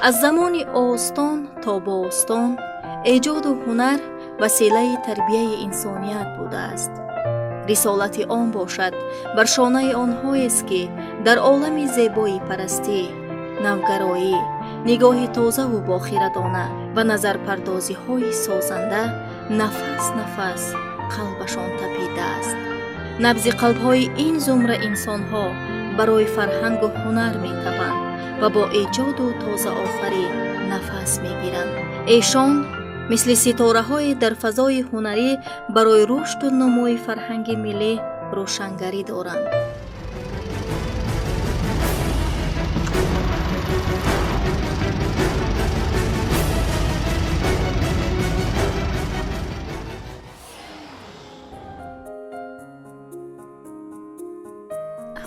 از زمان آستان تا باستان ایجاد و هنر وسیله تربیه انسانیت بوده است. رسالت آن باشد بر شانه آنهایی است که در عالم زیبایی پرستی، نوگرایی، نگاه تازه و باخیرتانه و نظر پردازی های سازنده نفس نفس قلبشان تپیده است. نبض قلب های این زمره انسان ها برای فرهنگ و هنر می تپند و با ایجاد و تازه آفری نفس می گیرند. ایشان مثل ستاره های در فضای هنری برای رشد و نموی فرهنگ ملی روشنگری دارند.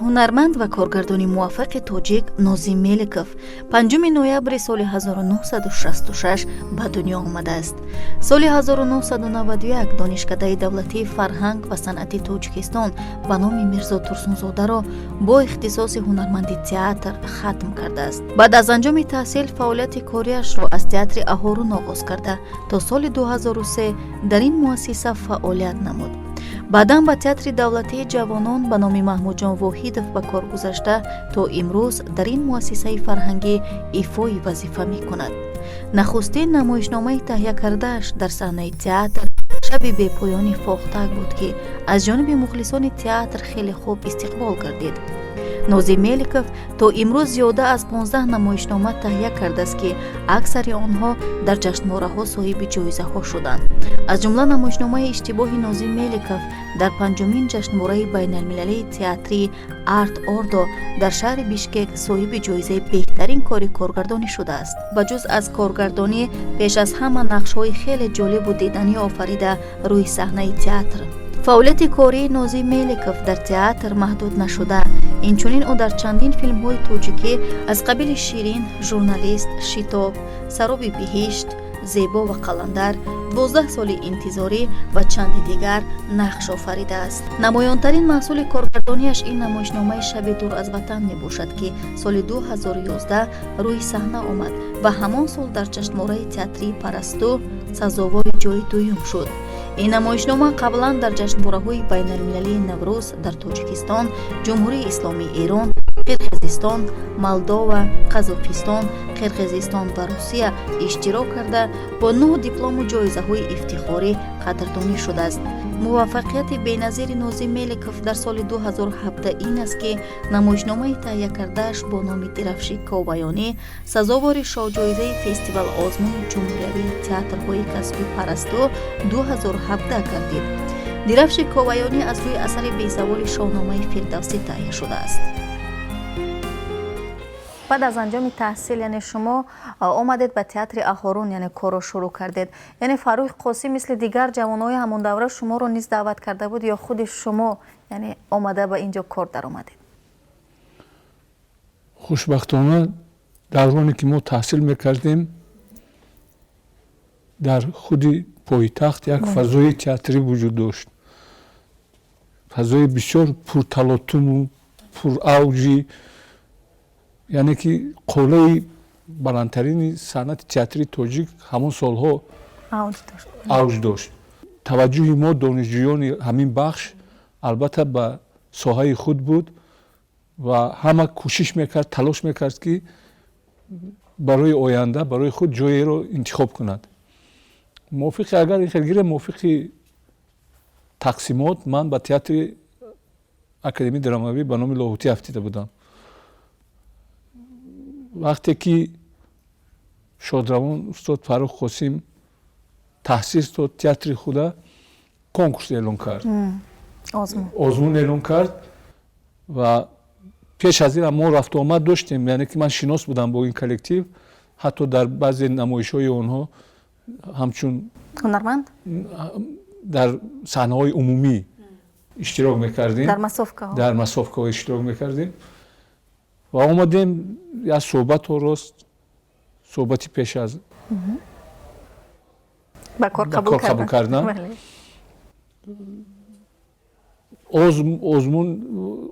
هنرمند و کارگردانی موفق تاجیک نozim Melikov 5 نوامبر سال 1966 به دنیا آمده است. سال 1991 دانشکده دولتی فرهنگ و صنعت تاجیکستان به نام میرزا ترسونزاده را با اختصاص هنرمندی تئاتر ختم کرده است. بعد از انجام تحصیل فعالیت کاریش را از تئاتر اخیرون آغاز کرده تا سال 2003 در این مؤسسه فعالیت نمود. بعداً به تئاتر دولتی جوانان به نام محمود جان واحدов به کار گذاشته تا امروز در این مؤسسه فرهنگی ایفای وظیفه می کند. نخستین نمایشنامه تهیه کردهش در صحنه تئاتر شب بی پایانی فاختک بود که از جانب مخلصان تئاتر خیلی خوب استقبال گردید. نozim Melikov تا امروز زیاده از 15 نمایشنامه تهیه کرده است که اکثر آنها در جشنواره ها صاحب جایزه ها شدند. از جمله نمایشنامه اشتباه نozim Melikov در 5مین جشنواره بین المللی تئاتری آرت اوردو در شهر بیشکک صاحب جایزه بهترین کارگردانی شده است. بجز از کارگردانی پیش از همه نقش‌های خیلی جالب و دیدنی آفریده روی صحنه تئاتر. فعالیت کاری نozim Melikov در تئاتر محدود نشده، اینچنین او در چندین فیلم های تاجیکی از قبیل شیرین، ژورنالیست، شتاب، سراب بهشت، زیبا و قلندر، 12 سال انتظاری و چند دیگر نقش آفریده است. نمایانترین محصول کارگردانیش این نمایشنامه شب دور از وطن می باشد که سال 2011 روی صحنه آمد و همان سال در جشنواره تئاتری پرستو سزاوار جای دوم شد. این نمایشنامه قبلا در جشنواره‌های بین المللی نوروز در تاجیکستان، جمهوری اسلامی ایران، قرقیزستان، مولداوا، قزاقستان، قرقیزستان و روسیه اشتراک کرده با 9 دیپلم و جایزه‌های افتخاری قدردانی شده است. موفقیت بی‌نظیر نozim Melikov در سال 2017 این است که نمایشنامه تهیه کرده‌اش با نام درفش کوبایانی سزاوار شاهجایزه فستیوال آزمون جمهوری تئاترهای کسبی پرستو 2017 گردید. درفش کوبایانی از روی اثر بی‌زوال شاهنامه فردوسی تهیه شده است. بعد از انجام تحصیل یعنی شما آمدید به تئاتر اخیرون یعنی کارو شروع کردید. یعنی فروخ قاسی مثل دیگر جوانای همون دوره شما رو نیز دعوت کرده بود یا خود شما یعنی آمده به اینجا کار در آمدید؟ خوشبختانه دورانی که ما تحصیل میکردیم در خود پایتخت یک فضای تئاتری وجود داشت. فضای بسیار پرتلاطم و پر اوجی، یعنی که قله بلندترین صنعت تئاتری تاجیک همون سالها اوج داشت. توجه ما دانشجویان همین بخش البته به ساحه خود بود و همه کوشش میکرد، تلاش میکرد که برای آینده برای خود جایی رو انتخاب کند. موافق اگر خیلی موافق تقسیمات من به تئاتر اکادمی درامایی به نام لاهوتی افتیده بودم. وقتی که شادروان استاد فرخ قاسم تحسیس داد تئاتر خود کنکورس اعلان کرد، آزمون اعلان کرد و پیش از این ما رفت و آمد داشتیم، یعنی که من شناس بودم با این کلکتیو، حتی در بعضی نمایش‌های آنها همچون هنرمند در صحنه‌های عمومی اشتراک می‌کردیم، در مسافک‌ها اشتراک می‌کردیم و آمدیم یا صحبت ها راست صحبتی پیش از با کار قبول کردن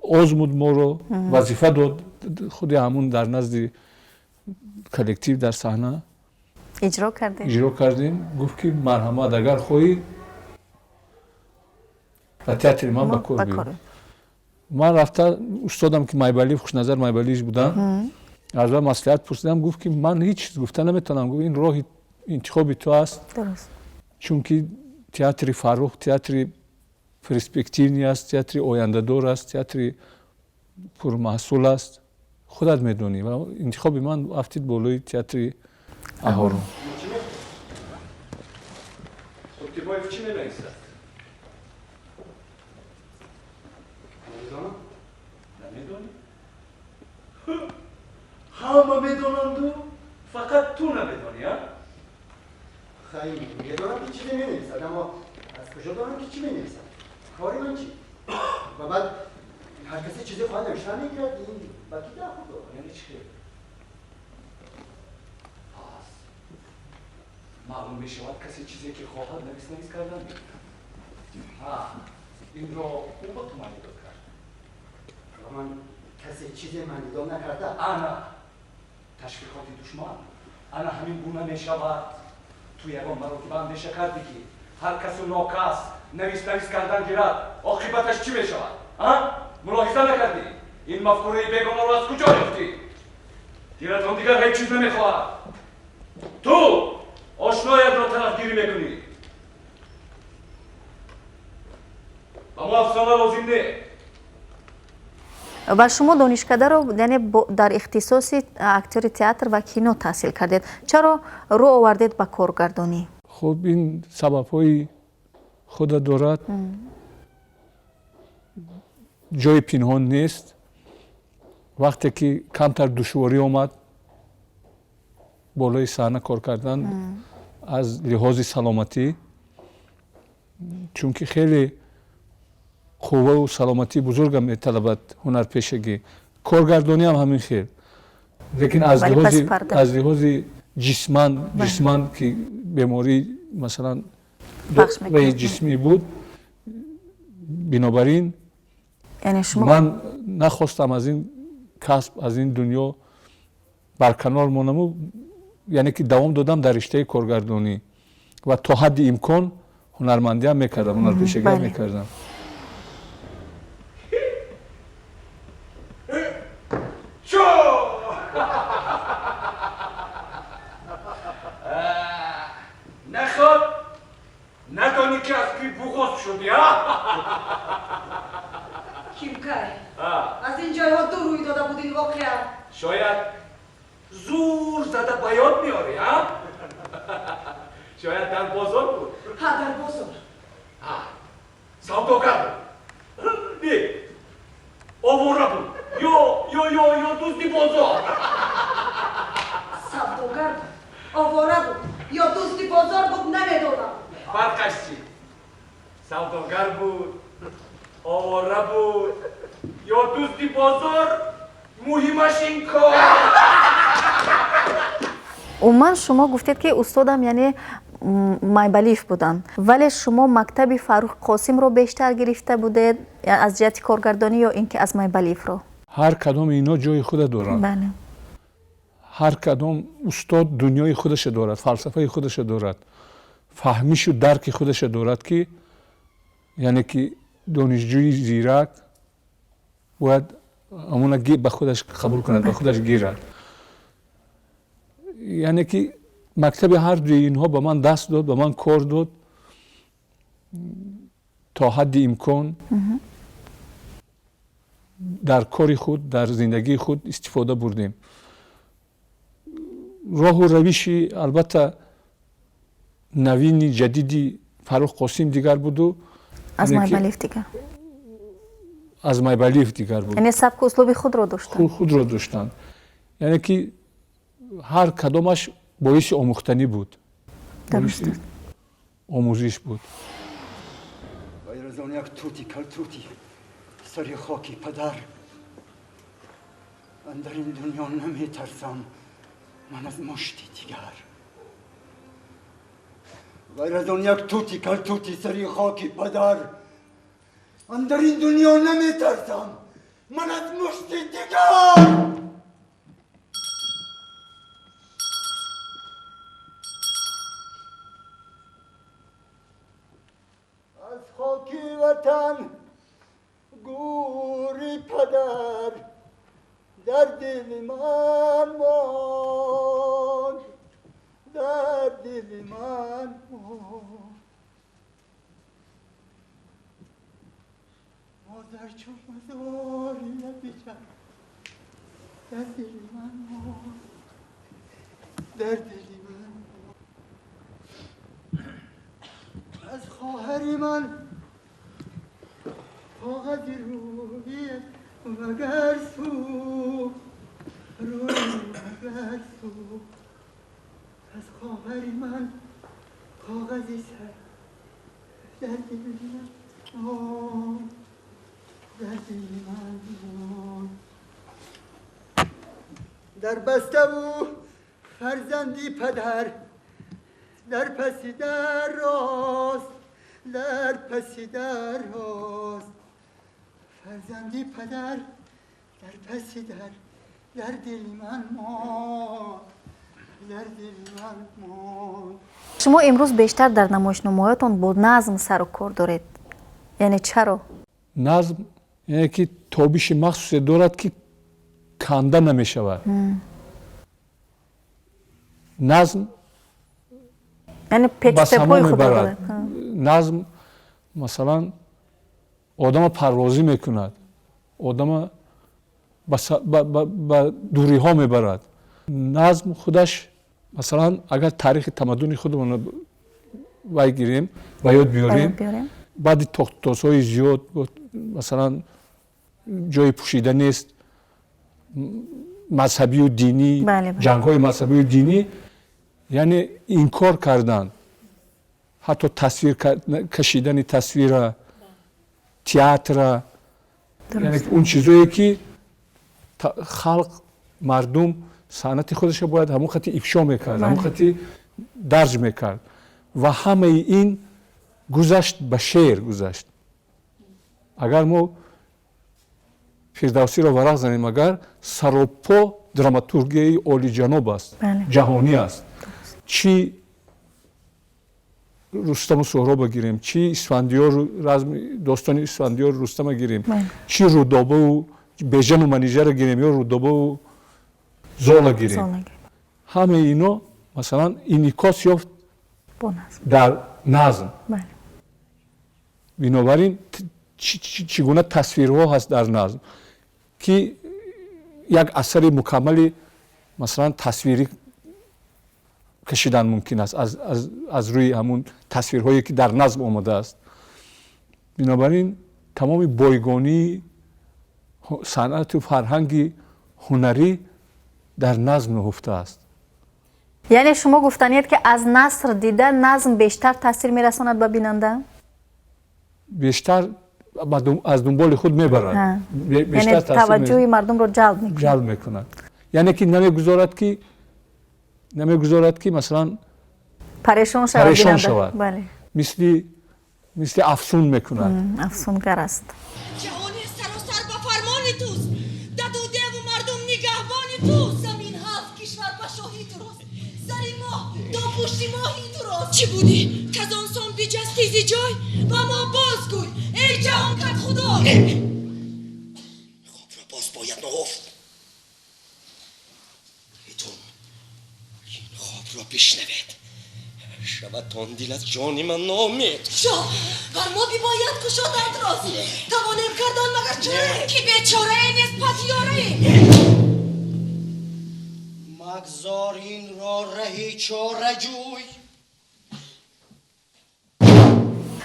آزمود ما رو وظیفه داد، خود همون در نزد کلکتیو در صحنه اجرا کردیم. گفت که مرحمت اگر خواهی و تئاتر من بکار بیار. من رفته استادم که مایبالی خوش نظر مایبالیش بودن از من مصلحت پرسیدم. گفت که من هیچ چیز گفته نمیتونم. گفت این راه انتخاب تو است. درست. چون که تئاتر فرخ تئاتر پرسپکتیوی است، تئاتر آینده دار است، تئاتر پرمحصول است. خودت میدونی و انتخاب من افتید بالای تئاتر اهارون. Sobtiboyev چی نمی‌نویسد؟ نمیدونی؟ همه میدونند فقط تو نمیدونی ها؟ خیلی میدونم که چیزی نمی‌نویسد اما از کجا دارم که چی می‌نویسد؟ کاری من چی؟ و بعد هر کسی چیزی خواهد نوشتن میگیرد این بکی در خود دارم. یعنی چی؟ پس معلوم میشود کسی چیزی که خواهد نویس کردن میگیرد. این رو او با تو منیداد کرد. من کسی چیزی منیداد نکرده. انا تشویقات دشمن. انا همین گونه میشود. تو یکان مراتب اندیشه کردی که هر کس و ناکس نویس کردن گیرد. عاقبتش چی میشود؟ ملاحظه نکردی؟ این مفکوره بیگانه رو از کجا گرفتی؟ دیرتون دیگر هیچ چیز نمیخواهد. تو آشنایت را طرفگیری میکنی. و ما افسانه لازم نه. و شما دانشکده رو یعنی در اختصاص اکتور تئاتر و کینو تحصیل کردید. چرا رو آوردید به کارگردانی؟ خب این سبب‌های خود دارد. جای پنهان نیست. وقتی که کمتر دشواری آمد بالای صحنه کار کردن از لحاظ سلامتی، چون که خیلی قوه و سلامتی بزرگ میطلبد هنرپیشگی. کارگردانی هم همین خیر. لیکن از لحاظ جسمان که بیماری مثلا به جسمی بود، بنابراین یعنی شما من نخواستم از این کسب از این دنیا برکنار مانم. یعنی که دوام دادم در رشته کارگردانی و تا حد امکان هنرمندی هم میکردم، هنرپیشگی هم میکردم. نخواد ندانی که از کی بغض شدی ها؟ کیمکای از این جایها دور روی داده بودین واقعا. شاید زور زده بیاد میاری ها؟ شاید در بازار بود. ها در بازار. سوداگر بود. نه آواره بود. یا دوستی بازار. سوداگر بود. آواره بود. یا دوستی بازار بود نمیدونم. فرقش چی؟ سوداگر بود. آواره بود. یا دوستی بازار. مهمش این کار. عموما شما گفتید که استادم یعنی مایبالیف بودن، ولی شما مکتب فروخ قاسم رو بیشتر گرفته بودید از جهت کارگردانی یا اینکه از مایبالیف رو؟ هر کدام اینا جای خود دارن. بله. هر کدام استاد دنیای خودش دارد، فلسفه خودش دارد، فهمیش و درک خودش دارد که یعنی که دانشجوی زیرک باید همون به خودش قبول کند، به خودش گیرد. یعنی که مکتب هر دوی اینها به من دست داد، به من کار داد تا حد امکان در کار خود، در زندگی خود استفاده بردیم. راه و روشی البته نوین جدیدی فروخ قاسم دیگر بود و از مایبالیف دیگر. از مایبالیف دیگر بود. یعنی سبک و اسلوب خود را داشتند. خود را داشتند. یعنی که هر کدامش باعث آموختنی بود. درسته. آموزش بود. غیر از آن یک توتی کل توتی سری خاکی پدر. من در این دنیا نمی ترسم. من از مشتی دیگر. غیر از آن یک توتی کل توتی سری خاکی پدر. من در این دنیا نمی ترسم. من از مشتی دیگر. پدر در دل من ماند در دل من ماند مادر چون مزاری نبیشم در دل من ماند در دل من ماند از خواهر من کاغذ روی مگر سو روی مگر سو از خواهر من کاغذی سر در دل من در دل من در بسته و فرزندی پدر در پسی در راست در پسی در راست فرزندی پدر در پسی در دل من ماند در دل من ماند. شما امروز بیشتر در نمایشنامه‌هایتان با نظم سر و کار دارید، یعنی چرا؟ نظم یعنی که تابش مخصوصی دارد که کنده نمی شود. نظم یعنی پیچ تپای خود دارد. نظم مثلا آدم پروازی میکند، آدم به دوری ها میبرد. نظم خودش مثلا اگر تاریخ تمدن خودمون وای گیریم و یاد بیاریم بعد تاختاس های زیاد مثلا جای پوشیده نیست، مذهبی و دینی، جنگ های مذهبی و دینی، یعنی انکار کردن، حتی تصویر کشیدن تصویر، تئاتر، یعنی اون چیزایی که خلق مردم صنعت خودش باید همون خطی افشا میکرد، همون خطی درج میکرد و همه این گذشت به شعر گذشت. اگر ما فردوسی را ورق زنیم، اگر سراپا دراماتورگی عالی جناب است، جهانی است، چی رستم و سهراب بگیریم، چی اسفندیار داستان اسفندیار رستم گیریم، چی رودابه و بیژن و منیژه گیریم یا رودابه و زال گیریم، همه اینا مثلا انعکاس یافت در نظم. بنابراین چگونه تصویرها هست در نظم که یک اثر مکمل مثلا تصویری کشیدن ممکن است از روی همون تصویرهایی که در نظم آمده است. بنابراین تمام بایگانی صنعت و فرهنگ هنری در نظم نهفته است. یعنی شما گفتنید که از نثر دیدن نظم بیشتر تاثیر میرساند به بیننده؟ بیشتر از دنبال خود میبرد، یعنی توجه مردم رو جلب میکند. یعنی که نمیگذارد که مثلا پریشان شود. بله. مثل افسون میکند. افسونگر است. جهان سراسر با فرمان توست، دد و دیو و مردم نگهبان توست. زمین هفت کشور با شاهی توست، زری ماه دو پشتی ماهی توست. چی بودی که از آن سان بجستی زی جای و ما بازگوی ای جهان کد خدا. خواب را باز باید نهفت. ایتون این خواب را بشنوید، شود تاندیل از جانی من نامید. شاه بر ما بی باید کشادند راست، توانیم کردن مگر چاره که بیچاره نسبت یاره. مگذار این را رهی چاره جوی.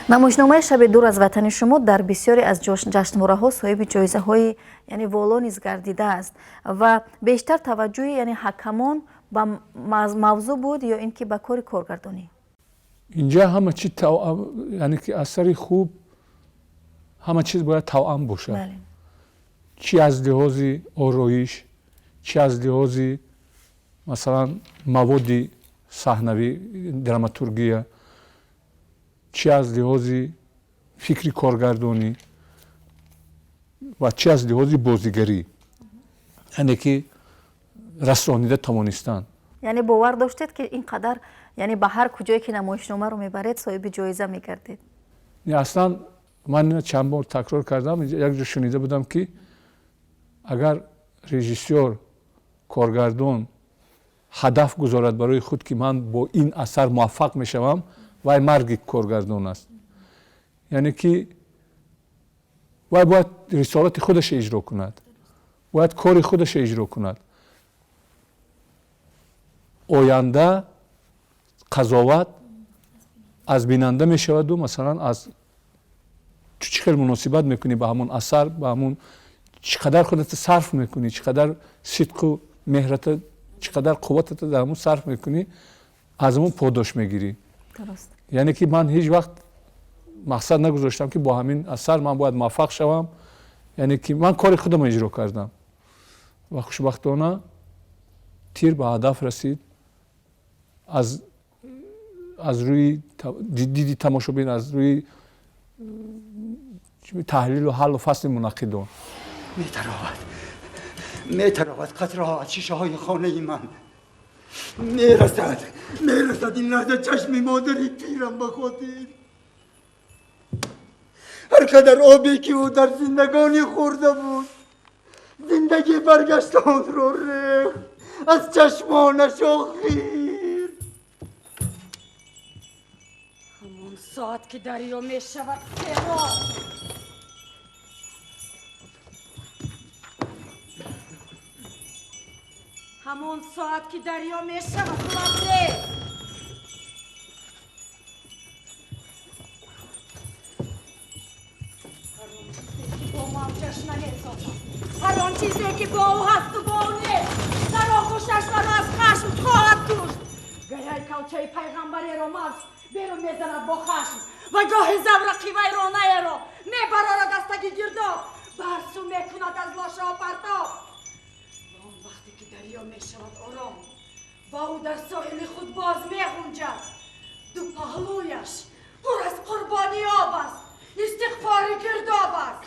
نمایشنامه شب دور از وطن شما در بسیاری از جشنواره‌ها صاحب جایزه‌های یعنی والا نیز گردیده است و بیشتر توجه یعنی حکمان به موضوع بود یا اینکه به کار کارگردانی؟ اینجا همه چیز یعنی که اثر خوب همه چیز باید توأم باشه. بله. چی از لحاظ آرایش، چی از لحاظ مثلا مواد صحنوی دراماتورگی، چی از لحاظ فکری کارگردانی و چی از لحاظ بازیگری، یعنی که رسانیده توانستن. یعنی باور داشتید که اینقدر یعنی به هر کجایی که نمایشنامه رو میبرید صاحب جایزه میگردید؟ اصلا من چند بار تکرار کردم، یک جا شنیده بودم که اگر رژیسور کارگردان هدف گذارد برای خود که من با این اثر موفق میشوم وای مرگ کارگردان است. یعنی که وای باید رسالت خودش اجرا کند، باید کار خودش اجرا کند. آینده قضاوت از بیننده می شود و مثلا از تو چقدر مناسبت میکنی به همون اثر، به همون چقدر خودت صرف میکنی، چقدر صدق و مهرت، چقدر قوتت در همون صرف میکنی، از همون پاداش میگیری. درست. یعنی که من هیچ وقت مقصد نگذاشتم که با همین اثر من باید موفق شوم. یعنی که من کار خودم اجرا کردم و خوشبختانه تیر به هدف رسید. از روی دیدی تماشابین، از روی تحلیل و حل و فصل منقدان میتراود قطرها از شیشه های خانه من. میرسد این لحظه چشم مادری پیرم به خاطر. هر قدر آبی که او در زندگانی خورده بود، زندگی برگشت آن را ریخت از چشمانش آخیر. همون ساعت که دریا می شود تهران، همون ساعت که دریا می شود لبریز، هر آن چیزی که با او هست و با او نیست، در آغوشش و از خشم خواهد کشت. گاهی کوچه پیغمبری را مغز بیرون میزند با خشم و گاهی زورقی ویرانه را میبرارد از تک گرداب، برسو میکند از لاشه و پرتاب. و آن وقتی که دریا میشود آرام و او در ساحل خود باز میغنجد، دو پهلویش پر از قربانی آب است، استغفاری گرداب است.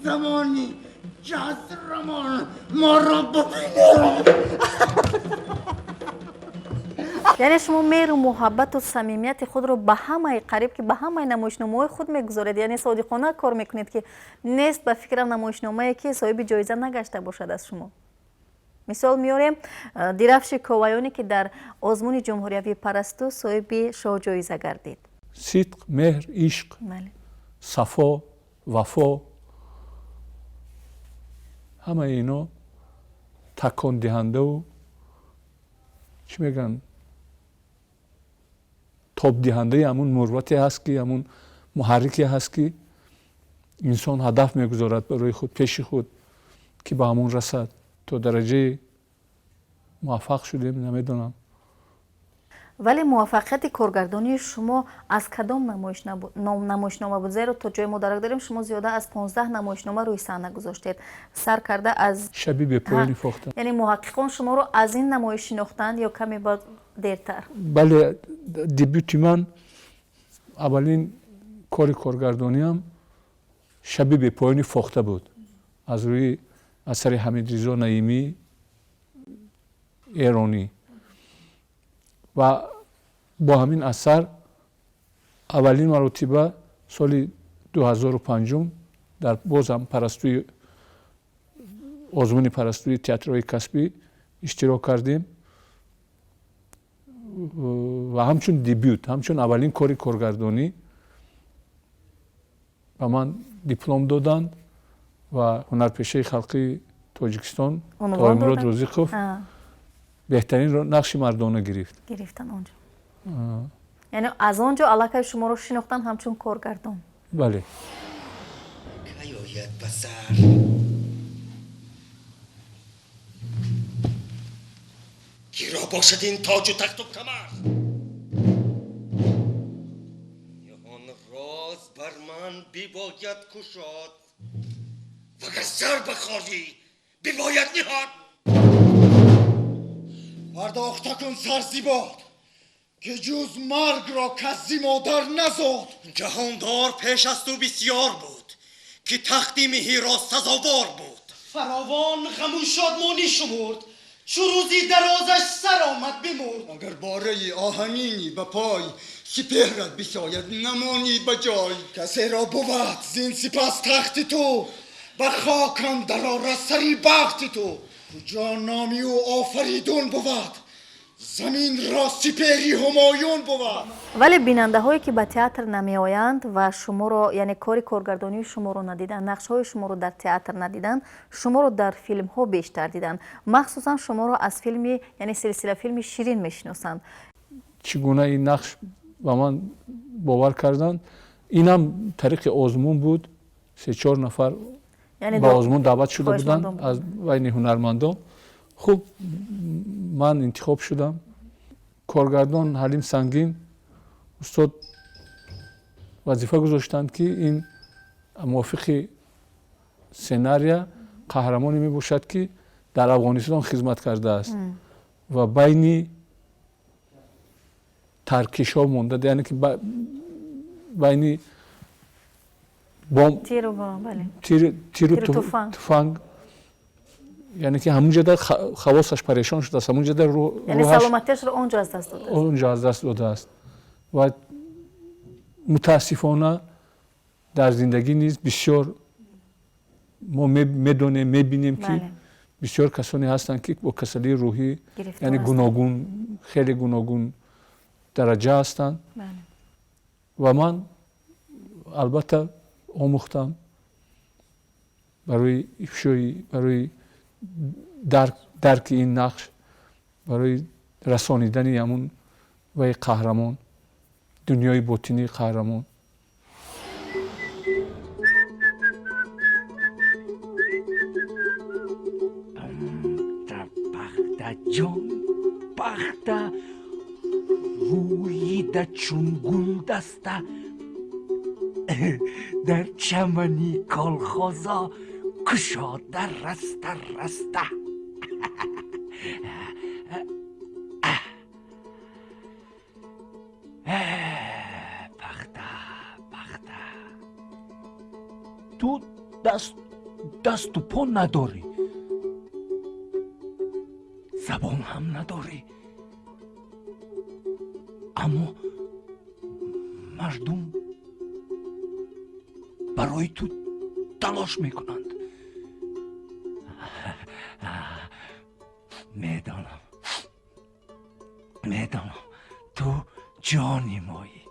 زمانی که از رمان ما را ببینید. یعنی شما مهر و محبت و صمیمیت خود رو به همه قریب که به همه نمایشنامه‌های خود میگذارید، یعنی صادقانه کار میکنید که نیست به فکر نمایشنامه‌ای که صاحب جایزه نگشته باشد از شما. مثال میاریم درفش کوایانی که در آزمون جمهوری پرستو صاحب شاه جایزه گردید. صدق، مهر، عشق، صفا، وفا، همه اینا تکان دهنده و چی میگن تاب دهنده همون مروتی هست که همون محرکی هست که انسان هدف میگذارد برای خود پیش خود که به همون رسد. تا درجه موفق شدیم نمیدونم. ولی موفقیت کارگردانی شما از کدام نمایشنامه بود؟ زیرا تا جای ما درک داریم شما زیاده از 15 نمایشنامه روی صحنه گذاشتید. سر کرده از شبی به پایان فاختن. یعنی محققان شما رو از این نمایش شناختند یا کمی بعد دیرتر؟ بله، دبیوت من اولین کار کارگردانی هم شبی به پایان فاخته بود، از روی اثر حمیدرضا نعیمی ایرانی. و با همین اثر اولین مرتبه سال 2005 در بازم پرستوی آزمون پرستوی تئاترهای کسبی اشتراک کردیم و همچون دبیوت، همچون اولین کاری کارگردانی به من دیپلم دادند و هنرپیشه خلقی تاجیکستان تایمراد روزیقوف بهترین نقش مردانه گرفتن اونجا. یعنی از اونجا علاقه شما رو شناختن همچون کارگردان. بله. کیاید بسر گیرا باشد این تاج و تخت و کمر، یهان راز بر من بیباید کشاد، وگر سر بخواهی بیباید نهاد. پرداخته کن سر زیباد که جز مرگ را کسی مادر نزاد. جهاندار پیش از تو بسیار بود که تختی مهی را سزاوار بود. فراوان غم و شادمانی شمرد چو روزی درازش سر آمد بمرد. اگر باره آهنینی به پای سپهرت بشاید نمانی بجای کسی را بود زین سپس تخت تو و خاکم در آرد سری بخت تو کجا نامی و آفریدون بود زمین را سپهری همایون بود. ولی بیننده هایی که به تئاتر نمی آیند و شما رو یعنی کاری کارگردانی شما رو ندیدن، نقش های شما رو در تئاتر ندیدن، شما رو در فیلم ها بیشتر دیدن، مخصوصا شما رو از فیلم یعنی سلسله فیلم شیرین میشناسند. چگونه این نقش با من باور کردن؟ اینم طریق آزمون بود. 3-4 نفر یعنی با آزمون دعوت شده بودن از بین هنرمندان. خب من انتخاب شدم. کارگردان حلیم سنگین استاد وظیفه گذاشتند که این موافق سناریو قهرمانی می باشد که در افغانستان خدمت کرده است و بین ترکش ها مونده، یعنی که بین بمب تیر و تفنگ، یعنی که همونجا در خواصش پریشان شده است، همونجا در یعنی سلامتیش رو اونجا از دست داده است. اونجا از دست داده است و متاسفانه در زندگی نیز بسیار ما میدونیم میبینیم که بسیار کسانی هستند که با کسلی روحی یعنی گوناگون خیلی گوناگون درجه هستند و من البته آموختم برای افشایی، برای درک این نقش، برای رسانیدن همون و قهرمان، دنیای باطنی قهرمان. جان بخته رویده چون گل دسته در چمنی کالخوزا کشاده رسته رسته بخته تو دست و پا نداری، زبان هم نداری، اما مردم برای تو تلاش میکنند. میدانم تو جانی مایی،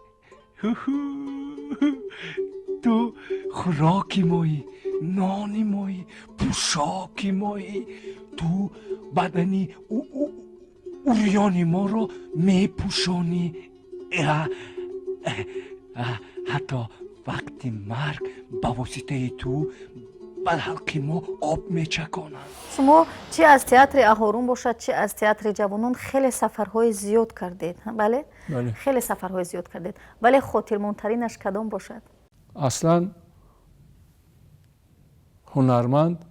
تو خوراکی مایی، نانی مایی، پوشاکی مایی، تو بدنی اوریانی ما رو میپوشانی، حتی وقتی مرگ با واسطه تو به حلق ما آب میچکانند. شما چه از تئاتر اهورون باشد چه از تئاتر جوانان خیلی سفرهای زیاد کردید، بله؟ خیلی سفرهای زیاد کردید، ولی خاطرماندترینش کدام باشد؟ اصلا هنرمند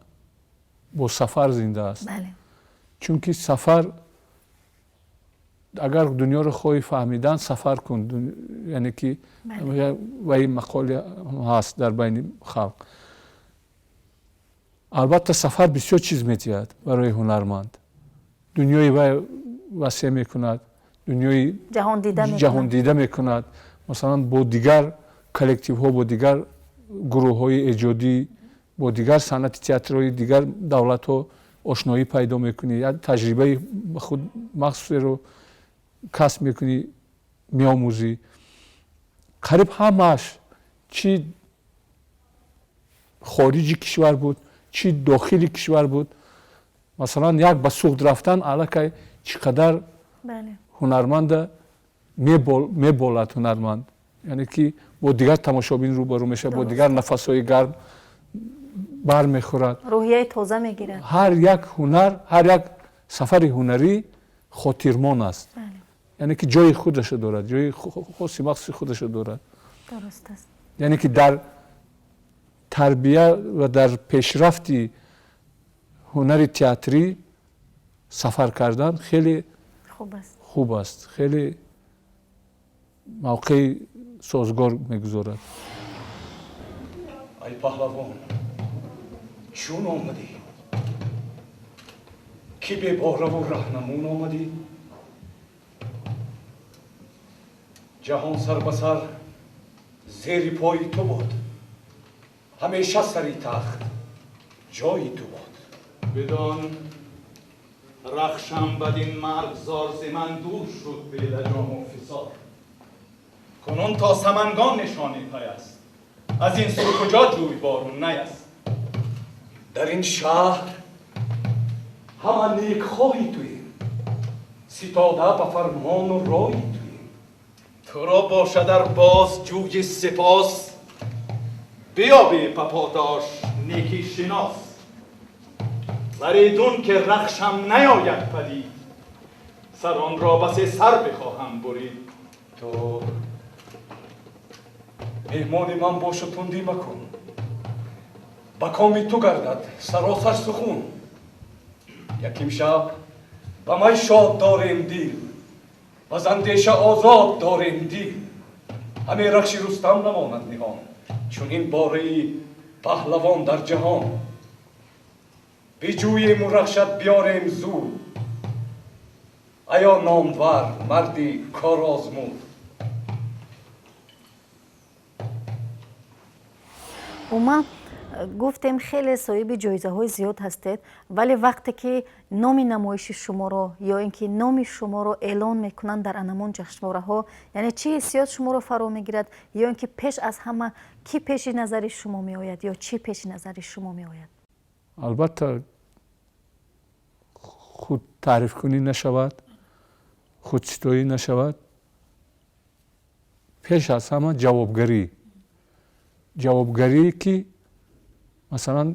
با سفر زنده است. بله. چون که سفر اگر دنیا رو خواهی فهمیدن سفر کن، یعنی که و این مقاله هست در بین خلق. البته سفر بسیار چیز می‌دهد برای هنرمند. دنیای وسیع میکند، دنیای جهان دیده میکند، مثلا با دیگر کلکتیو ها، با دیگر گروه های ایجادی، با دیگر صنعت تئاتری دیگر دولت ها آشنایی پیدا میکنی، یا تجربه خود مخصوصی رو کسب میکنی، میآموزی. قریب همش چی خارجی کشور بود چی داخلی کشور بود، مثلا یک به سوق رفتن علاقه چقدر هنرمند میبالد هنرمند، یعنی که با دیگر تماشابین روبرو میشه، با دیگر نفس‌های گرم بر میخورد، روحیه تازه میگیرد. هر یک هنر، هر یک سفر هنری خاطرمان است. یعنی که جای خودش دارد، جای خاصی مخصوصی خودش دارد. درست است. یعنی که در تربیه و در پیشرفتی هنر تئاتری سفر کردن خیلی خوب است، خیلی موقع سازگار میگذارد. ای پهلوان چون آمدی؟ کی به باره و رهنمون آمدی؟ جهان سر به سر زیر پای تو بود. همیشه سری تخت جای تو بود. بدان رخشم بدین مرگ زار ز من دور شد به لجام و فسار. کنون تا سمنگان نشانی پای است، از این سو کجا جوی بارون نیست. در این شهر همه نیک خواهی توییم، ستاده به فرمان و رای توییم. تو را باشد در باز جوی سپاس، بیابی پپاداش نیکی شناس. وریدون که رخشم نیاید پدید، سران را بس سر بخواهم برید. تو مهمان من باش و تندی مکن، به کامی تو گردد سراسر سخون. یکیم شب به می شاد داریم دیل، و زندیش آزاد داریم دیل. همه رخش رستم نماند نهان، چون این باره پهلوان در جهان. بجوییم و رخشت بیاریم زود، ایا نامور مردی کار آزمود. و ما گفتیم خیلی صاحب جایزه های زیاد هستید، ولی وقتی که نام نمایش شما رو یا اینکه نام شما رو اعلان میکنن در انمان جشنواره ها، یعنی چی حسیات شما رو فرا میگیرد، یا اینکه پیش از همه کی پیش نظر شما می آید یا چی پیش نظر شما می آید؟ البته خود تعریف کنی نشود، خود ستایی نشود. پیش از همه جوابگری که مثلا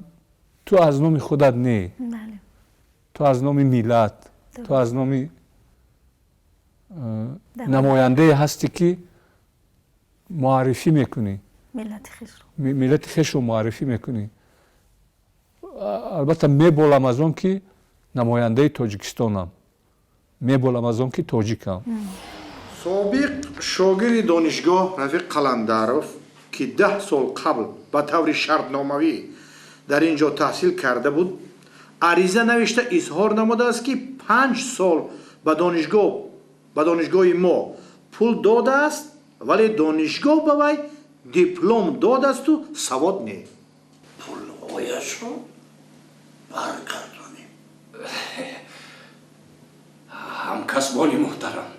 تو از نام خودت نه، تو از نام میلاد، تو از نام نماینده هستی که معرفی میکنی، ملت خیش رو معرفی میکنی. البته میبولم از اون که نماینده تاجیکستانم، میبولم از اون که تاجیکم. سابق شاگرد دانشگاه رفیق قلندرов که 10 سال قبل به طور شرطنامه‌ای در اینجا تحصیل کرده بود، عریضه نوشته اظهار نموده است که 5 سال به دانشگاه ما پول داده است، ولی دانشگاه به وی دیپلم داده است و سواد نه. پولهایش رو برگردانیم. همکسبان محترم،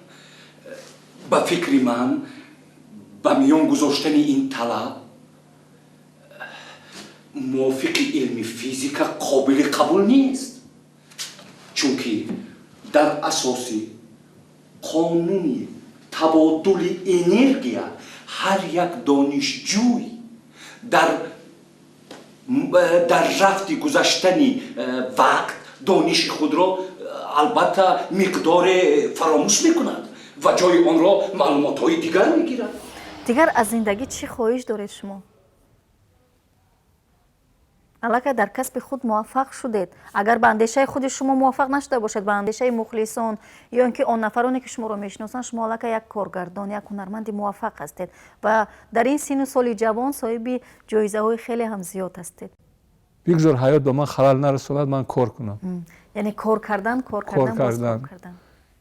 به فکر من به میان گذاشتن این طلب موافق علم فیزیک قابل قبول نیست، چون که در اساس قانون تبادل انرژی هر یک دانشجوی در رفت گذشتن وقت دانش خود را البته مقدار فراموش میکند و جای آن را معلومات های دیگر میگیرد. دیگر از زندگی چی خواهش دارید شما؟ البته در کسب خود موفق شدید، اگر به اندیشه خود شما موفق نشده باشد، به اندیشه مخلصان یا اینکه آن نفرانی که شما را میشناسند، شما البته یک کارگردان، یک هنرمند موفق هستید و در این سن و سال جوان صاحب جایزه های خیلی هم زیاد هستید. بگذار حیات به من خلل نرساند، من کار کنم. یعنی کار کردن.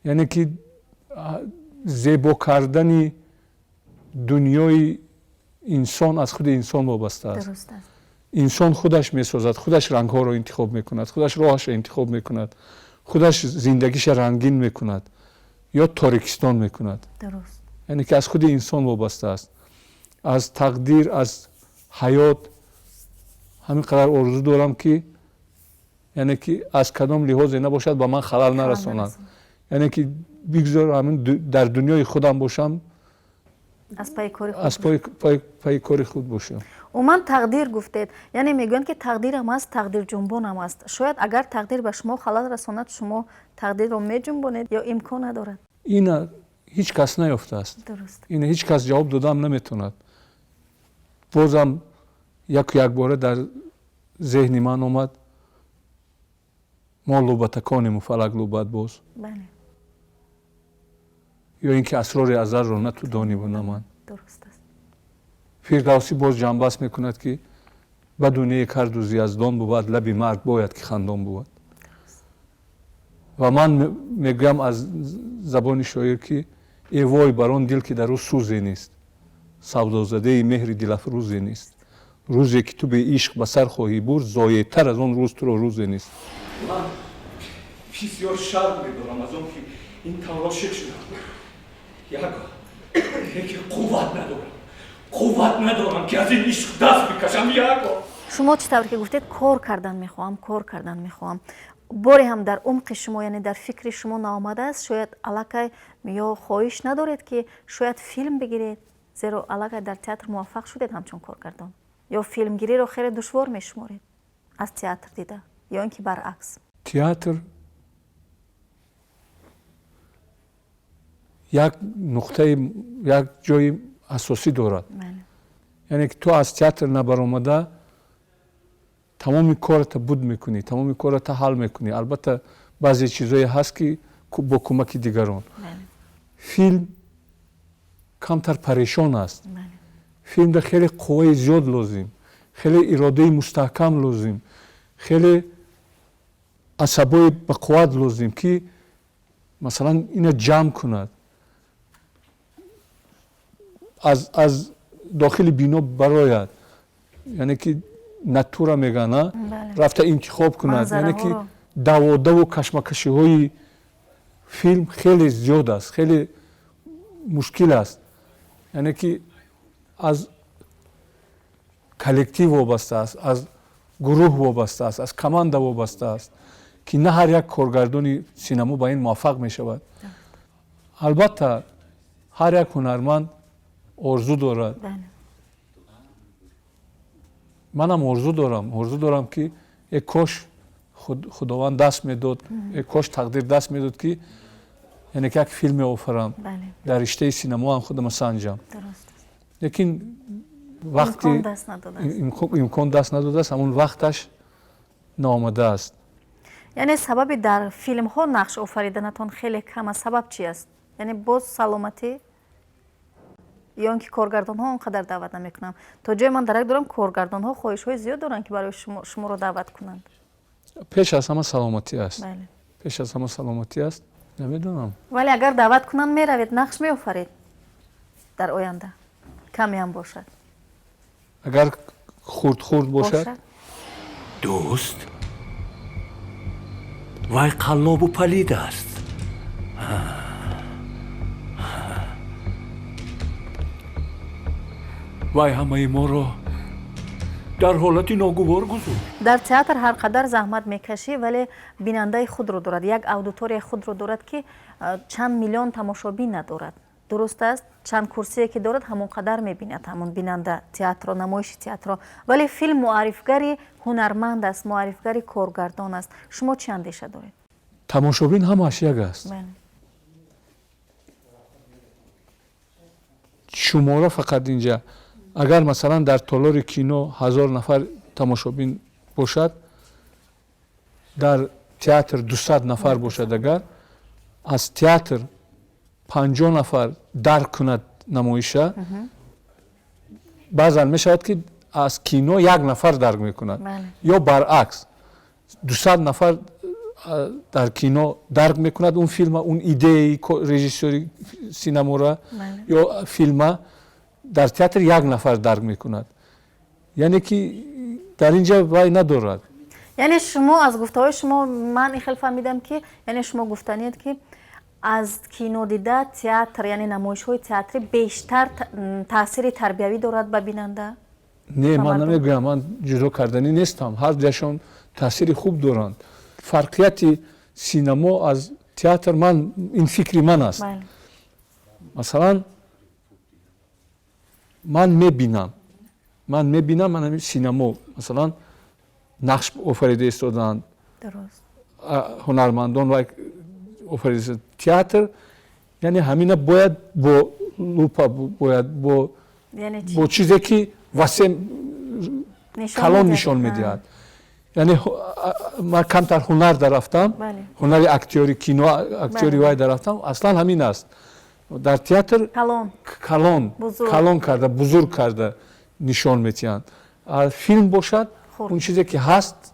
یعنی که زیبا کردن دنیای انسان از خود انسان وابسته است. درست است. انسان خودش میسازد، خودش رنگ ها رو انتخاب میکند، خودش راهش انتخاب میکند، خودش زندگیش رنگین میکند یا تاریکستان میکند. درست. یعنی که از خود انسان وابسته است، از تقدیر، از حیات. همین قدر آرزو دارم که یعنی که از کدام لحاظ نباشد با من خلل نرسانند. یعنی که بگذار همین در دنیای خودم باشم، از پای کار خود باشم. و من تقدیر گفتید، یعنی میگن که تقدیر هم است، تقدیر جنبان هم است. شاید اگر تقدیر به شما خلل رساند، شما تقدیر رو میجنبانید یا امکان ندارد؟ این هیچ کس نیافته است. درست. این هیچ کس جواب دادم نمیتوند. بازم یک باره در ذهن من آمد، ما لوبتکانیم و فلک لوبت باز. بله. یا اینکه اسرار ازل رو نه تو دانی و نه من. درست است. فردوسی باز جنبست میکند که بدون یک هر دوزی از دان بود، لبی مرگ باید که خندان بود. و من میگم از زبان شاعر که وای بر آن دل که در او سوزی نیست، سودازده مهر دلافروزی نیست. روزی که تو به عشق به سر خواهی برد، ضایع‌تر از آن روز تو را روزی نیست. من بسیار شرم می‌برم از آن که این طور عاشق شدم. یک قوت ندارم که از این عشق دست بکشم. شما چطور که گفتید کار کردن میخوام باری هم در عمق شما یعنی در فکر شما نآمده است شاید الکی یا خواهش ندارید که شاید فیلم بگیرید زیرا الکی در تئاتر موفق شدید همچون کارگردان یا فیلمگیری رو خیلی دشوار میشمارید از تئاتر دیده یا اینکه برعکس؟ تئاتر یک نقطه یک جای اساسی دارد. یعنی که تو از تئاتر نبرآمده تمام کارت بود میکنی، تمام کارت حل میکنی. البته بعضی چیزایی هست که با کمک دیگران. فیلم کمتر پریشان است. فیلم در خیلی قوه زیاد لازم، خیلی اراده مستحکم لازم، خیلی عصبای با قوت لازم که مثلا اینا جمع کند، از داخل بینو براید، یعنی که نتورا میگن رفته انتخاب کند. یعنی که دواده و کشمکشی های فیلم خیلی زیاد است، خیلی مشکل است. یعنی که از کلکتیو وابسته است، از گروه وابسته است، از کمانده وابسته است که نه هر یک کارگردان سینما با این موفق می شود. البته هر یک هنرمند آرزو دارد. منم آرزو دارم که یک کاش خداوند دست میداد، یک کاش تقدیر دست میداد که یعنی که یک فیلم آفرم در رشته سینما هم خودم سنجم. لیکن وقتی امکان دست نداده است همون وقتش نامده است. یعنی سبب در فیلم ها نقش آفریدنتون خیلی کم است. سبب چی است؟ یعنی باز سلامتی یا اینکه کارگردان ها اونقدر دعوت نمیکنن؟ تا جای من درک دارم کارگردان ها خواهش های زیاد دارن که برای شما رو دعوت کنند. پیش از همه سلامتی است. پیش از همه سلامتی است. نمیدونم. ولی اگر دعوت کنن میروید، نقش میآفرید در آینده کمی هم باشد. اگر خورد باشد. دوست وای قلاب و پلید است. وای همه ما رو در حالتی ناگوار گذاشت. در تئاتر هر قدر زحمت میکشی ولی بیننده خود رو دارد، یک اودیتوری خود رو دارد که چند میلیون تماشابین ندارد. درست است؟ چند کرسی که دارد همون قدر میبیند همون بیننده تئاتر، نمایش تئاتر. ولی فیلم معرفگری هنرمند است، معرفگری کارگردان است. شما چی اندیشه دارید؟ تماشابین همش یک است. شماره فقط اینجا اگر مثلا در تالار کینو 1000 نفر تماشابین باشد، در تئاتر 200 نفر باشد، اگر از تئاتر 50 نفر درک کند نمایشه، بعضا می شود که از کینو 1 نفر درک می کند. یا برعکس 200 نفر در کینو درک می کند اون فیلم، اون ایده رژیسوری سینما را یا فیلم، در تئاتر 1 نفر درک می کند. یعنی که در اینجا وای ندارد. یعنی شما از گفته های شما من این خیلی فهمیدم که یعنی شما گفتنید که از کینو دیده تئاتر یعنی نمایش های تئاتری بیشتر تاثیر تربیوی دارد به بیننده؟ نه، من نمیگم، من جدا کردنی نیستم. هر دوشون تاثیر خوب دارند. فرقیت سینما از تئاتر من این فکری من است. مثلا من میبینم من سینما مثلا نقش آفریده استادند، درست، هنرمندان و آفریده تئاتر، یعنی همینا باید با لوپا، باید با چیزی که واسه کلان نشان میدهد. یعنی من کمتر هنر درفتم، هنر اکتیوری کینو اکتیوری وای درفتم، اصلا همین است. در تئاتر کلان کرده، بزرگ کرده نشان میتیند. فیلم باشد اون چیزی که هست.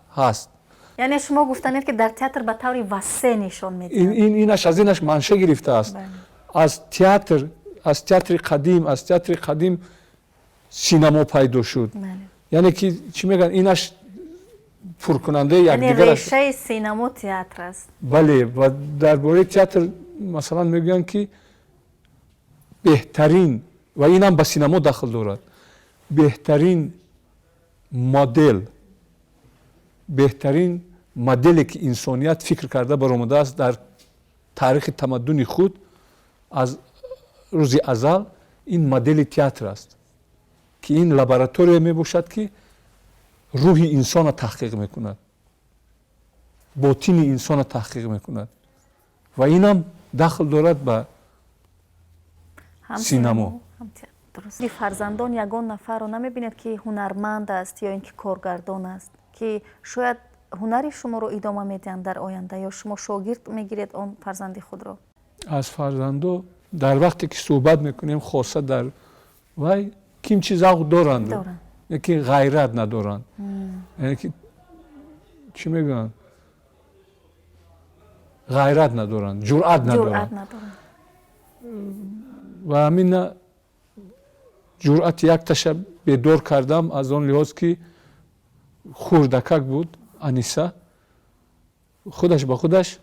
یعنی شما گفتنید که در تئاتر به طور وسیع نشان میدهند. اینش از اینش منشه گرفته است. از театри қадим синамо пайдо шуд. یعنی که چی میگن اینش پرکننده یکدیگر است. ریشه سینما تئاتر است. بله و درباره تئاتر مثلا میگن که بهترین و اینم به سینما داخل دارد. بهترین مدلی که انسانیت فکر کرده برآمده است در تاریخ تمدن خود از روز ازل این مدل تئاتر است که این لابراتوری می باشد که روح انسان را تحقیق میکند، باطن انسان را تحقیق میکند و اینم داخل دارد به سینما. درست. فرزندان یگان نفر رو نمیبینید که هنرمند است یا اینکه کارگردان است که شاید هنری شما رو ادامه میدن در آینده یا شما شاگرد میگیرید آن فرزند خود رو؟ از فرزندو در وقتی که صحبت میکنیم خاصه در وای کیم چیز ذوق دارند یکی غیرت ندارند، یعنی که چی میگن غیرت ندارند، جرأت ندارند و همین جرأت یک تشه بدور کردم از آن لحاظ که خوردکک بود انیسه خودش با خودش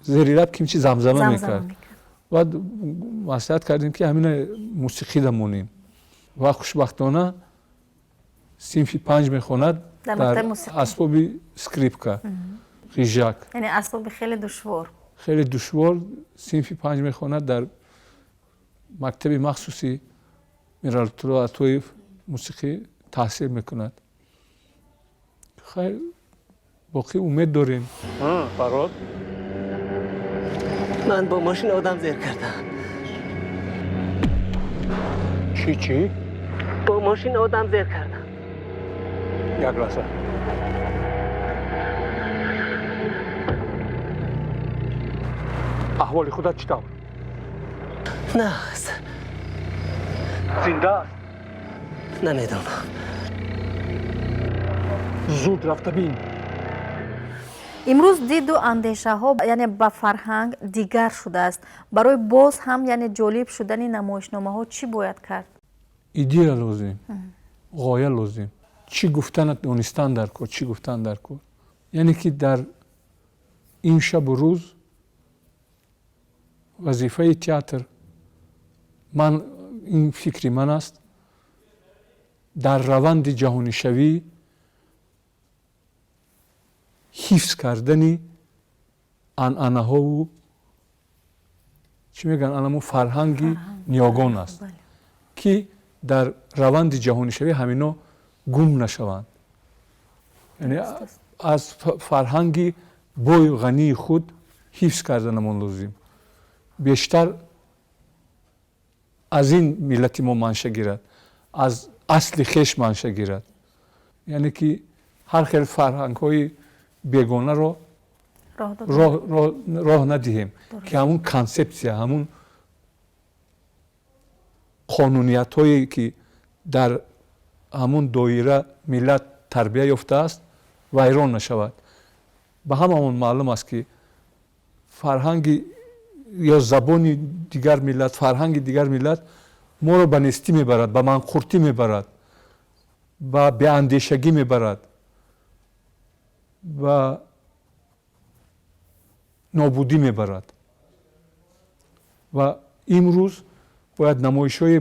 زیر لب کیمچی زمزمه میکرد و مصلحت کردیم که همین موسیقی دمونیم و خوشبختانه صنف 5 میخواند در اسباب اسکریپکا غیژک، یعنی اسباب خیلی دشوار صنف 5 میخواند در مکتب مخصوصی میرالتولو عطویف موسیقی تحصیل میکند. خیلی باقی امید داریم. فراد من با ماشین آدم زیر کردم. چی؟ با ماشین آدم زیر کردم. یک لحظه. احوال خودت چطور؟ نه است. زنده است؟ نمیدونم. زود رفته بین. امروز دید و اندیشه ها یعنی با فرهنگ دیگر شده است. برای باز هم یعنی جالب شدن نمایشنامه ها چی باید کرد؟ ایده لازم، غایه لازم. چی گفتن دانستن در کار، چی گفتن در کار. یعنی که در این شب و روز وظیفه تئاتر من این فکری من است در روند جهانی شوی حفظ کردن عنعنه ها و چی میگن عنعنه فرهنگی نیاگان است که در روند جهانی شوی همینا گم نشوند. یعنی از فرهنگی بوی غنی خود حفظ کردن ما لازم. بیشتر از این ملت ما منشأ گیرد، از اصل خویش منشأ گیرد. یعنی که هر خیلی فرهنگ های بیگانه رو راه ندهیم که همون کانسپسیا، همون قانونیت هایی که در همون دایره ملت تربیه یافته است ویران نشود. به همون معلوم است که فرهنگ یا زبان دیگر ملت، فرهنگ دیگر ملت ما رو به نیستی میبرد، به منقورتی میبرد، به بی‌اندیشگی میبرد و نابودی میبرد. و امروز باید نمایش‌های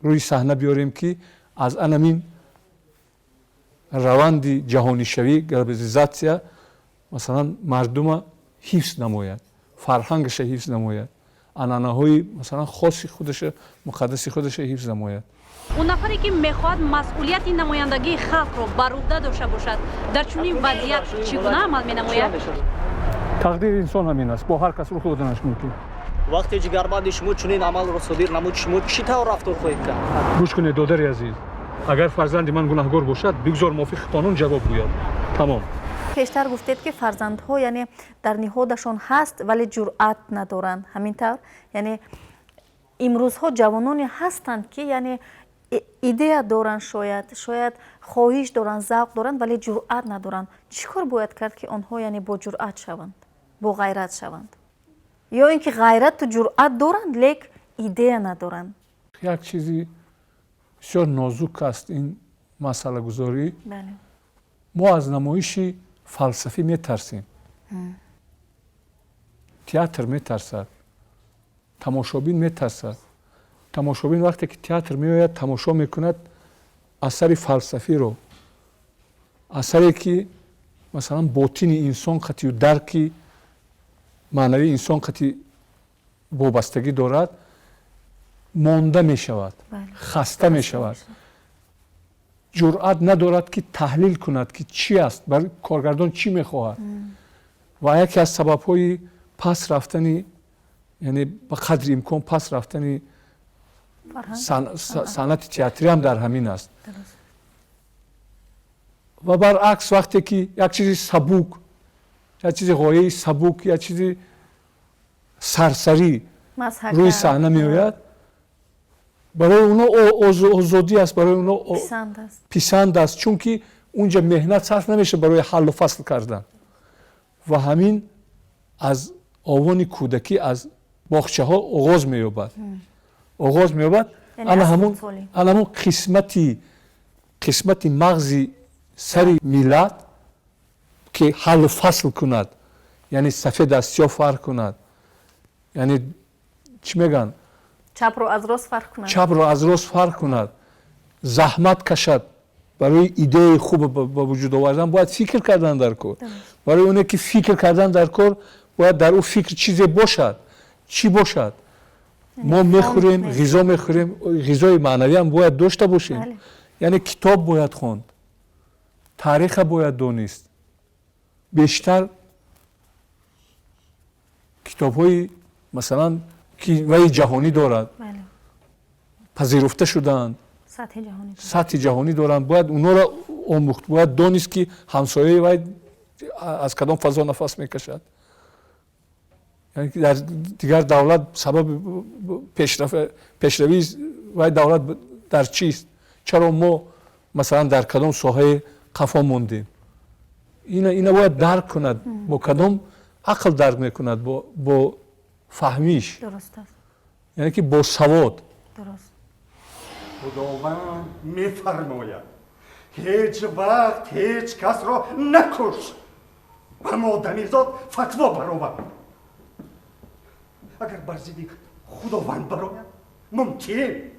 روی صحنه بیاریم که از همین روند جهانی شوی گلوبالیزاسیا مثلا مردم حفظ نماید، فرهنگش حفظ نماید، عنعنه‌های مثلا خاصی خودش، مقدس خودش حفظ نماید. اون نفری که میخواد مسئولیت نمایندگی خلق رو بر عهده داشته باشد در چنین وضعیت چگونه عمل می‌نماید؟ تقدیر انسان همین است، با هر کس رو خودش ممکن. وقتی جگربند شما چنین عمل رو صادر نمود شما چی طور رفتار خواهید کرد؟ گوش کنید دادر عزیز، اگر فرزند من گناهکار باشد بگذار موافق قانون جواب گوید. تمام. پیشتر گفتید که فرزندها یعنی در نهادشان هست ولی جرأت ندارند. همینطور یعنی امروزها جوانانی هستند که یعنی ایده دارند، شاید خواهش دارند، ذوق دارند ولی جرأت ندارند. چیکار باید کرد که آنها یعنی با جرأت شوند؟ бо ғайрат шаванд ё ин ки ғайрату ҷуръат доранд лек идея надоранд. як чизи бисёр нозук аст ин масъалагузорӣ. мо аз намоиши фалсафӣ метарсем. театр метарсад, тамошобин метарсад. тамошобин вақте ки театр меояд тамошо мекунад асари фалсафиро, асаре ки масалан ботини инсон қатъию дарки маънавии инсон қатъи вобастагӣ дорад, монда мешавад, хаста мешавад, ҷуръат надорад ки таҳлил кунад ки чӣ аст, барои коргардон чӣ мехоҳад. ва яке аз сабабҳои пас рафтани, яъне ба қадри имкон пас рафтани санъати театрӣ ҳам дар ҳамин аст. ва баръакс вақте ки як чизи сабук, як чизи ғояи сабук, як чизи сарсарӣ рӯи саҳна меояд, барои оно озодӣ аст, барои оно писанд аст, чунки унҷа меҳнат сарф намешавад барои ҳаллу фасл кардан. ва ҳамин аз овони кӯдакӣ аз боғчаҳо оғоз меёбад. ана ҳамун қисмати мағзи сари миллат ки ҳаллу фасл кунад, яъне сафед аз сиёҳ фарқ кунад, яъне чӣ мегӯянд, чапро аз рост фарқ кунад, заҳмат кашад барои идеяи хуб ба вуҷуд овардан, бояд фикр кардан дар кор. барои оне ки фикр кардан дар кор, бояд дар ӯ фикр чизе бошад. чӣ бошад? мо мехӯрем, ғизо мехӯрем, ғизои маънавиам бояд дошта бошем. яъне китоб бояд хонд, таъриха бояд донист. бештар китобҳои масалан ки ваи ҷаҳонӣ дорад, пазируфта шудаанд, сатҳи ҷаҳонӣ доранд, бояд онҳоро омӯхт, бояд донист ки ҳамсояи вай аз кадом фазо нафас мекашад. яъне дар дигар давлат сабаби пешравии вай давлат дар чист? чаро мо масалан дар кадом соҳае қафо мондем? ина бояд дарк кунад, бо кадом ақл дарк мекунад, бо фаҳмиш, яъне ки бо савод. худованд мефармояд ҳеҷ вақт ҳеҷ касро накуш ва модамизод фатво баровар. агар бар зидди худованд барояд, мумкин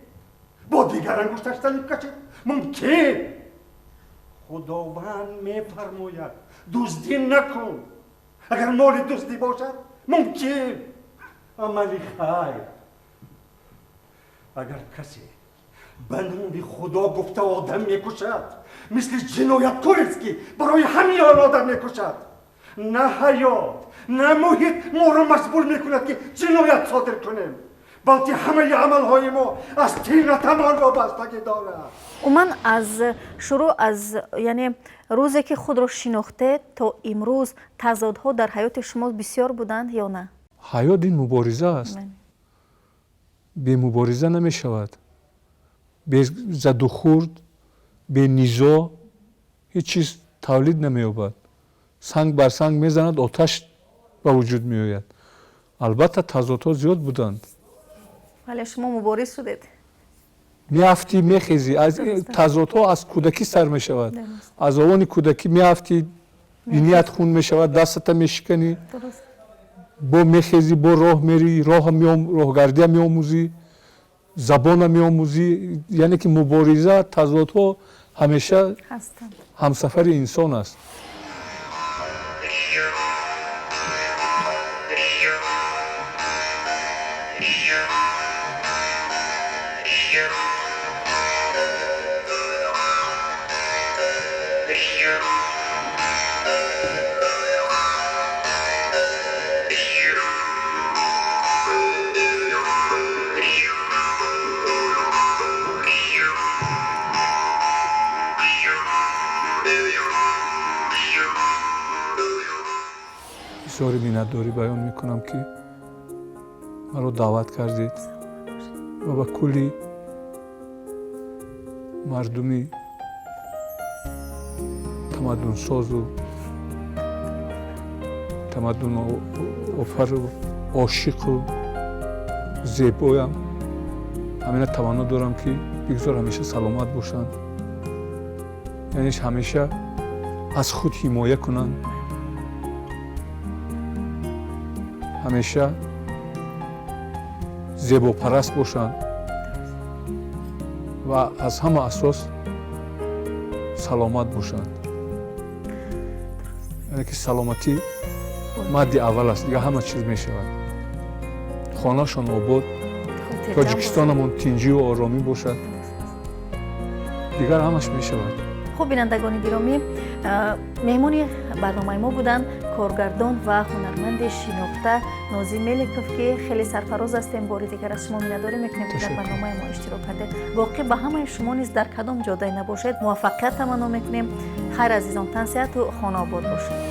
бо дигар ангушташ салиб кашед, мумкин. худованд мефармояд дуздӣ накун. агар моли дуздӣ бошад, мумкин амали хайр. агар касе ба номи худо гуфта одам мекушад, мисли ҷинояткорест ки барои ҳамин он одам мекушад. на ҳаёт, на муҳит моро маҷбур мекунад ки ҷиноят содир кунем, балки ҳамаи амалҳои мо аз тина тамон вобастагӣ дорад. уман аз шурӯъ аз яъне рӯзе ки худро шинохте то имрӯз тазодҳо дар ҳаёти шумо бисёр буданд ё на? ҳаёт ин мубориза аст. бемубориза намешавад. бе задухурд, бе низо ҳеҷ чиз тавлид намеёбад. санг бар санг мезанад, оташ ба вуҷуд меояд. албатта тазодҳо зиёд буданд. вале шумо мубориз шудед. меафтӣ мехезӣ. тазодҳо аз кӯдакӣ сар мешавад. аз овони кӯдакӣ меафтӣ, биният хун мешавад, дастата мешиканӣ, бо мехезӣ, бо роҳ мерӣ, роҳгардия меомӯзӣ, забона меомӯзӣ. яъне ки мубориза, тазодҳо ҳамеша ҳамсафари инсон аст. бисёри миннатдорӣ баён мекунам ки маро даъват кардед ва ба кулли мардуми тамаддунсозу тамаддун офару ошиқу зебоям ҳамина таванно дорам ки бигзор ҳамеша саломат бошанд яънеш ҳамеша аз худ ҳимоя кунанд ҳамеша зебопараст бошанд ва аз ҳама асос саломат бошанд яъне ки саломатӣ мадди аввал аст дига ҳама чиз мешавад хонашон обод тоҷикистонамон тинҷиву оромӣ бошад дигар ҳамаш мешавад. хуб бинандагони гиромӣ меҳмони барномаи мо буданд коргардон ва ҳунарманди шинохта Nozim Melikov ки хеле сарфароз астем бори дигар аз шумо миннатдорӣ мекунем ки дар барномаи мо иштирок кардед боқӣ ба ҳамаи шумо низ дар кадом ҷодаи набошед муваффақият таманно мекунем хайр азизон тансиҳату хона обод бошед.